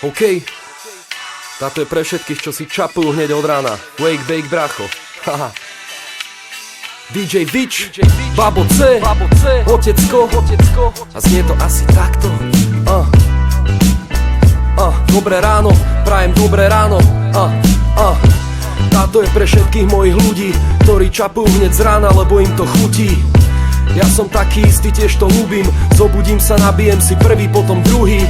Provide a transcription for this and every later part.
OK. Táto je pre všetkých, čo si čapujú hneď od rána. Wake, bake, bracho. Haha. DJ Vič, Babo C, Otecko. A znie to asi takto. Dobré ráno, prajem dobré ráno. Táto je pre všetkých mojich ľudí, ktorí čapujú hneď z rána, lebo im to chutí. Ja som taký istý, tiež to ľúbim. Zobudím sa, nabijem si prvý, potom druhý.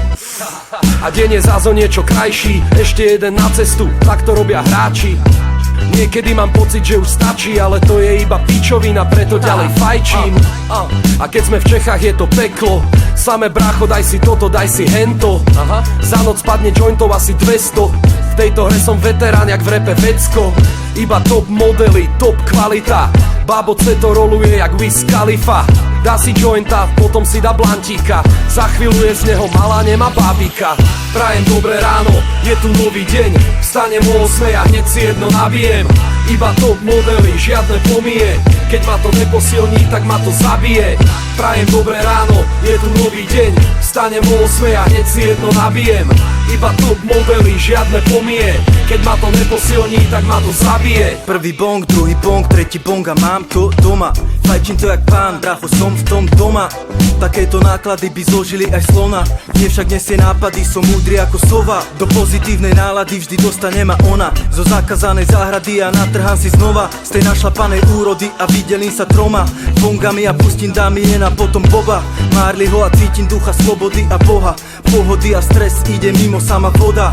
A deň je zás o niečo krajší. Ešte jeden na cestu, tak to robia hráči. Niekedy mám pocit, že už stačí, ale to je iba pičovina, preto ďalej fajčím. A keď sme v Čechách, je to peklo. Same brácho, daj si toto, daj si hento. Za noc padne jointov asi 200. V tejto hre som veterán, jak v repe vecko. Iba top modely, top kvalita. Babo C to roluje jak Wiz Khalifa. Dá si jointa, potom si dá blantíka. Za chvíľu je z neho malá, nemá bábika. Prajem dobré ráno, je tu nový deň. Vstanem o 8 a hneď si jedno nabijem. Iba top modely, žiadne pomie. Keď ma to neposilní, tak ma to zabije. Prajem dobré ráno, je tu nový deň. Vstanem o 8 a hneď si jedno nabijem. Iba top modely, žiadne pomie. Keď ma to neposilní, tak ma to zabije. Prvý bong, druhý bong, tretí bong a mám to doma. Fajčím to jak pán, bracho, som v tom doma. Takéto náklady by zložili aj slona. Nie však nesie nápady, som múdry ako sova. Do pozitívnej nálady vždy dostane ma ona. Zo zakázanej záhrady a natrhám si znova. Z tej našlapanej úrody a vydelím sa troma bongami a pustím dámy jen a potom Boba Marleyho a cítim ducha slobody a Boha. Pohody a stres ide mimo sama voda.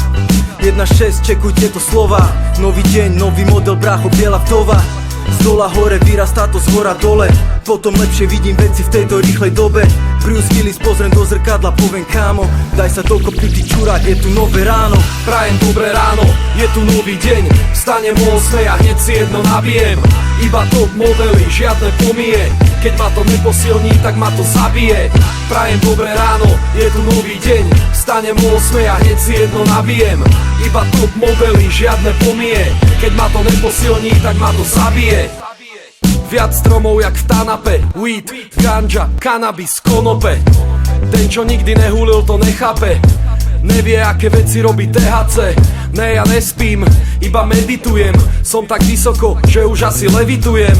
1.6, čekuj tieto slova. Nový deň, nový model, brácho, biela vdova. Z dola hore vyrastá to z hora dole. Potom lepšie vidím veci v tejto rýchlej dobe. Bruce Willis, pozriem do zrkadla, poviem kámo, daj sa dokopy, ty čurák, je tu nové ráno. Prajem dobré ráno, je tu nový deň. Vstanem o 8 a hneď si jedno nabijem. Iba top modely, žiadne pomie. Keď ma to neposilní, tak ma to zabije. Prajem dobré ráno, je tu nový deň. Vstanem o 8 a hneď si jedno nabijem. Iba top modely, žiadne pomie. Keď ma to neposilní, tak ma to zabije. Viac stromov jak v Tanape. Weed, ganja, cannabis, konope. Ten čo nikdy nehulil, to nechápe. Nevie aké veci robí THC. Ne, ja nespím, iba meditujem. Som tak vysoko, že už asi levitujem.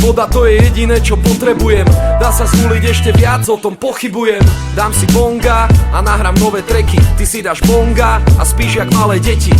Voda to je jediné čo potrebujem. Dá sa zhuliť ešte viac, o tom pochybujem. Dám si bonga a nahrám nové tracky. Ty si dáš bonga a spíš jak malé deti.